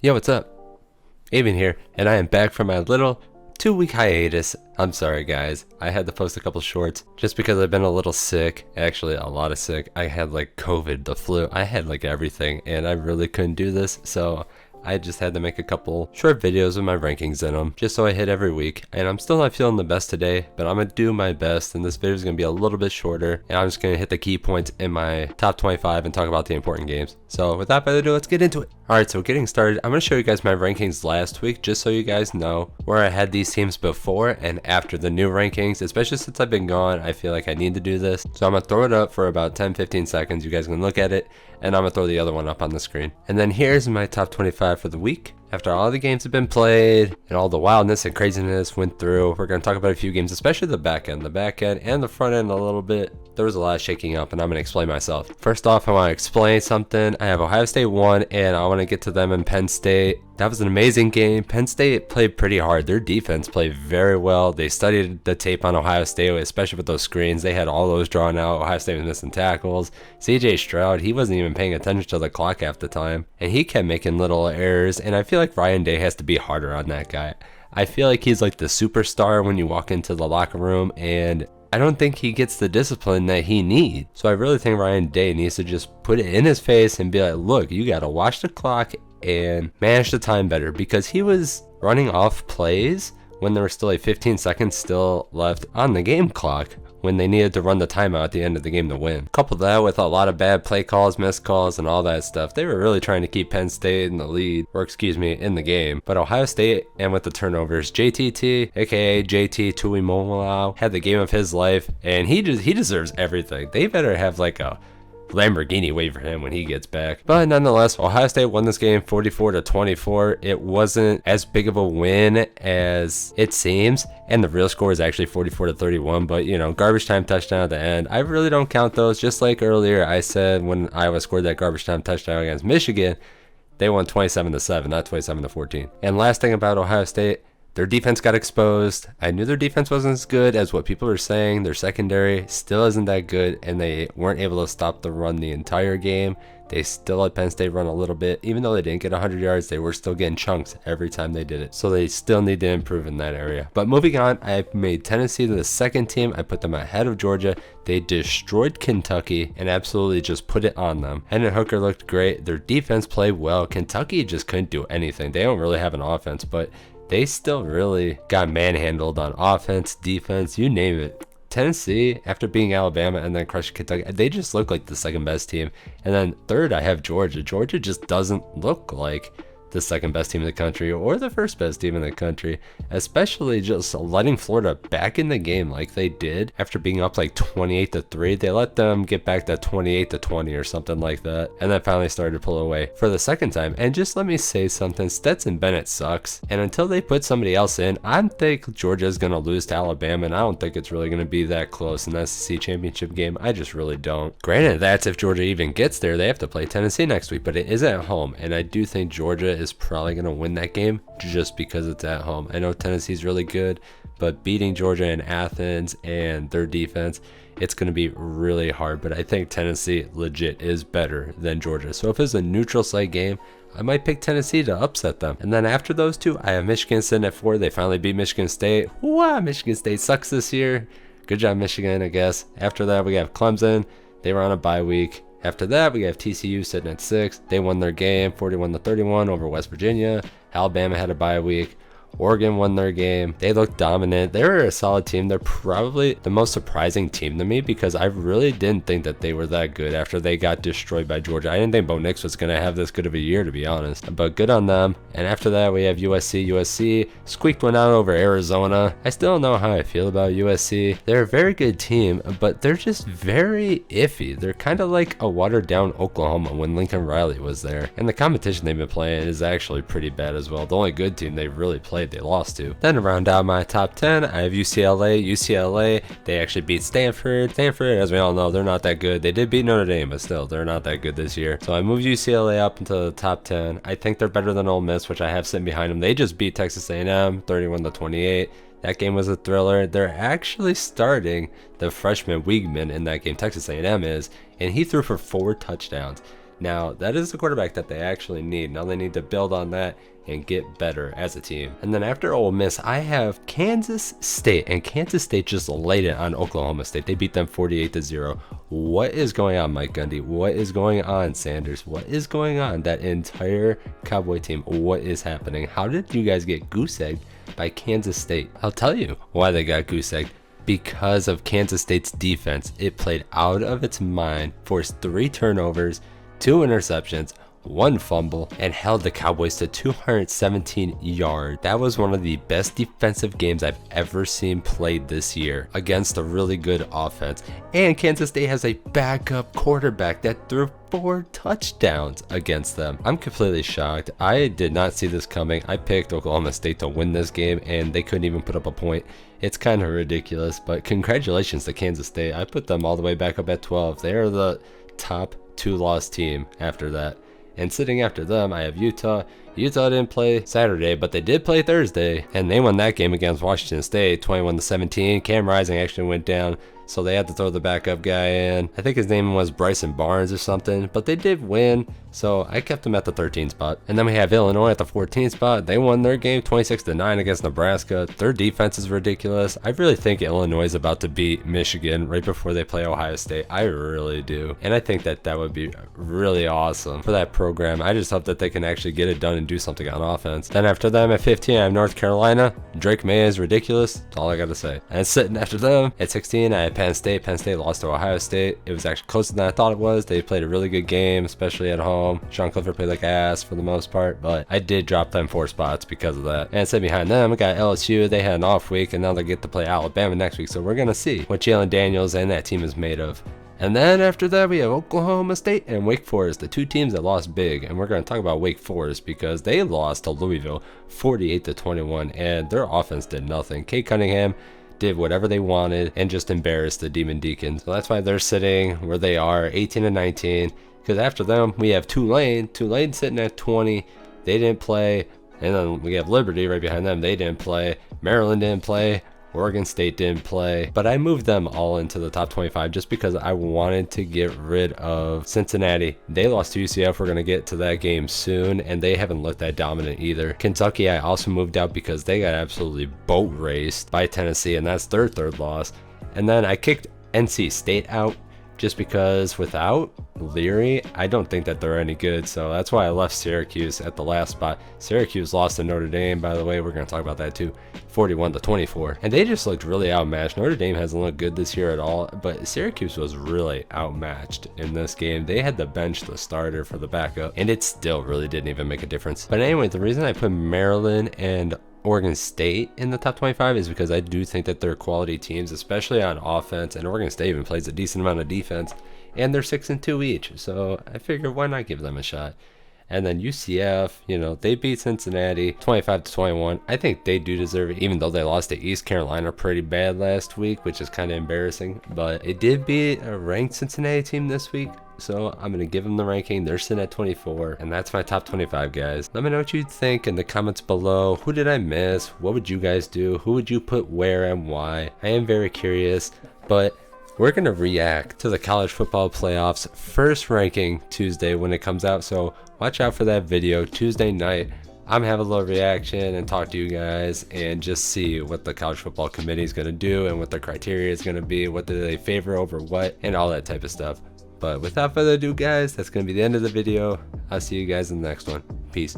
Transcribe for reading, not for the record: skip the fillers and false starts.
Yo, what's up? Aben here, and I am back from my little 2-week hiatus. I'm sorry guys, I had to post a couple shorts just because I've been a little sick, actually a lot of sick. I had like COVID, the flu, I had like everything, and I really couldn't do this, so I just had to make a couple short videos with my rankings in them, just so I hit every week. And I'm still not feeling the best today, but I'm gonna do my best, and this video is gonna be a little bit shorter, and I'm just gonna hit the key points in my top 25 and talk about the important games. So without further ado, let's get into it. Alright, so getting started, I'm gonna show you guys my rankings last week, just so you guys know where I had these teams before and after the new rankings, especially since I've been gone. I feel like I need to do this. So I'm gonna throw it up for about 10-15 seconds. You guys can look at it, and I'm gonna throw the other one up on the screen. And then here's my top 25 for the week. After all the games have been played and all the wildness and craziness went through, we're going to talk about a few games, especially the back end and the front end a little bit. There was a lot of shaking up, and I'm going to explain myself. First off, I want to explain something. I have Ohio State 1, and I want to get to them in Penn State. That was an amazing game. Penn State played pretty hard. Their defense played very well. They studied the tape on Ohio State, especially with those screens. They had all those drawn out. Ohio State was missing tackles. CJ Stroud, he wasn't even paying attention to the clock half the time, and he kept making little errors, and I feel like Ryan Day has to be harder on that guy. I feel like he's like the superstar when you walk into the locker room, and I don't think he gets the discipline that he needs. So I really think Ryan Day needs to just put it in his face and be like, look, you got to watch the clock and manage the time better, because he was running off plays when there were still like 15 seconds still left on the game clock when they needed to run the timeout at the end of the game to win. Couple that with a lot of bad play calls, missed calls, and all that stuff. They were really trying to keep Penn State in the lead, or excuse me, in the game. But Ohio State, and with the turnovers, JTT, aka JT Tuimoloau, had the game of his life, and he deserves everything. They better have like a Lamborghini wait for him when he gets back. But nonetheless, Ohio State won this game 44-24. It wasn't as big of a win as it seems, and the real score is actually 44-31, but you know, garbage time touchdown at the end, I really don't count those. Just like earlier I said, when Iowa scored that garbage time touchdown against Michigan, they won 27-7, not 27-14. And last thing about Ohio State, their defense got exposed. I knew their defense wasn't as good as what people were saying. Their secondary still isn't that good, and they weren't able to stop the run the entire game. They still let Penn State run a little bit. Even though they didn't get 100 yards, they were still getting chunks every time they did it. So they still need to improve in that area. But moving on, I made Tennessee the second team. I put them ahead of Georgia. They destroyed Kentucky and absolutely just put it on them. Hendon Hooker looked great. Their defense played well. Kentucky just couldn't do anything. They don't really have an offense, but they still really got manhandled on offense, defense, you name it. Tennessee, after beating Alabama and then crushing Kentucky, they just look like the second best team. And then third, I have Georgia. Georgia just doesn't look like the second best team in the country or the first best team in the country, especially just letting Florida back in the game like they did after being up like 28-3. They let them get back to 28-20 or something like that, and then finally started to pull away for the second time. And just let me say something, Stetson Bennett sucks, and until they put somebody else in, I think Georgia is going to lose to Alabama, and I don't think it's really going to be that close in the SEC championship game. I just really don't. Granted, that's if Georgia even gets there. They have to play Tennessee next week, but it is at home, and I do think Georgia is probably going to win that game just because it's at home. I know Tennessee's really good, but beating Georgia in Athens and their defense, it's going to be really hard. But I think Tennessee legit is better than Georgia. So if it's a neutral site game, I might pick Tennessee to upset them. And then after those two, I have Michigan sitting at 4. They finally beat Michigan State. Wow, Michigan State sucks this year. Good job, Michigan, I guess. After that, we have Clemson. They were on a bye week. After that, we have TCU sitting at 6. They won their game 41-31 over West Virginia. Alabama had a bye week. Oregon won their game. They looked dominant. They were a solid team. They're probably the most surprising team to me, because I really didn't think that they were that good after they got destroyed by Georgia. I didn't think Bo Nix was going to have this good of a year, to be honest, but good on them. And after that, we have USC. USC squeaked one out over Arizona. I still don't know how I feel about USC. They're a very good team, but they're just very iffy. They're kind of like a watered down Oklahoma when Lincoln Riley was there. And the competition they've been playing is actually pretty bad as well. The only good team they've really played, they lost to. Then to round out my top 10, I have UCLA. UCLA, they actually beat Stanford. Stanford, as we all know, they're not that good. They did beat Notre Dame, but still, they're not that good this year. So I moved UCLA up into the top 10. I think they're better than Ole Miss, which I have sitting behind them. They just beat Texas A&M 31-28. That game was a thriller. They're actually starting the freshman Wiegman in that game. Texas A&M is, and he threw for 4 touchdowns. Now, that is the quarterback that they actually need. Now they need to build on that and get better as a team. And then after Ole Miss, I have Kansas State, and Kansas State just laid it on Oklahoma State. They beat them 48-0. What is going on, Mike Gundy? What is going on, Sanders? What is going on? That entire Cowboy team, what is happening? How did you guys get goose-egged by Kansas State? I'll tell you why they got goose-egged. Because of Kansas State's defense. It played out of its mind, forced 3 turnovers, 2 interceptions, 1 fumble, and held the Cowboys to 217 yards. That was one of the best defensive games I've ever seen played this year against a really good offense. And Kansas State has a backup quarterback that threw 4 touchdowns against them. I'm completely shocked. I did not see this coming. I picked Oklahoma State to win this game, and they couldn't even put up a point. It's kind of ridiculous, but congratulations to Kansas State. I put them all the way back up at 12. They are the top 2-loss team after that. And sitting after them, I have Utah. Utah didn't play Saturday, but they did play Thursday, and they won that game against Washington State, 21-17. Cam Rising actually went down, so they had to throw the backup guy in. I think his name was Bryson Barnes or something, but they did win, so I kept them at the 13th spot. And then we have Illinois at the 14th spot. They won their game 26-9 against Nebraska. Their defense is ridiculous. I really think Illinois is about to beat Michigan right before they play Ohio State. I really do. And I think that that would be really awesome for that program. I just hope that they can actually get it done and do something on offense. Then after them at 15, I have North Carolina. Drake May is ridiculous. That's all I got to say. And sitting after them at 16, I have Penn State. Penn State lost to Ohio State. It was actually closer than I thought it was. They played a really good game, especially at home. Sean Clifford played like ass for the most part, but I did drop them 4 spots because of that. And sitting behind them, I got LSU. They had an off week, and now they get to play Alabama next week. So we're going to see what Jalen Daniels and that team is made of. And then after that, we have Oklahoma State and Wake Forest, the 2 teams that lost big. And we're going to talk about Wake Forest because they lost to Louisville 48-21, and their offense did nothing. Kate Cunningham did whatever they wanted and just embarrassed the Demon Deacons. So that's why they're sitting where they are, 18-19. Because after them, we have Tulane. Tulane sitting at 20. They didn't play. And then we have Liberty right behind them. They didn't play. Maryland didn't play. Oregon State didn't play. But I moved them all into the top 25 just because I wanted to get rid of Cincinnati. They lost to UCF. We're going to get to that game soon. And they haven't looked that dominant either. Kentucky, I also moved out because they got absolutely boat raced by Tennessee. And that's their 3rd loss. And then I kicked NC State out. Just because without Leary, I don't think that they're any good. So that's why I left Syracuse at the last spot. Syracuse lost to Notre Dame, by the way. We're going to talk about that too. 41-24. And they just looked really outmatched. Notre Dame hasn't looked good this year at all, but Syracuse was really outmatched in this game. They had to bench the starter for the backup, and it still really didn't even make a difference. But anyway, the reason I put Maryland and Oregon State in the top 25 is because I do think that they're quality teams, especially on offense, and Oregon State even plays a decent amount of defense, and they're 6-2 each, so I figured why not give them a shot. And then UCF, you know, they beat Cincinnati 25-21. I think they do deserve it, even though they lost to East Carolina pretty bad last week, which is kind of embarrassing. But it did beat a ranked Cincinnati team this week, so I'm going to give them the ranking. They're sitting at 24, and that's my top 25, guys. Let me know what you think in the comments below. Who did I miss? What would you guys do? Who would you put where and why? I am very curious, but we're going to react to the college football playoffs first ranking Tuesday when it comes out, so watch out for that video Tuesday night. I'm having a little reaction and talk to you guys and just see what the college football committee is going to do and what the criteria is going to be, what do they favor over what, and all that type of stuff. But without further ado, guys, that's going to be the end of the video. I'll see you guys in the next one. Peace.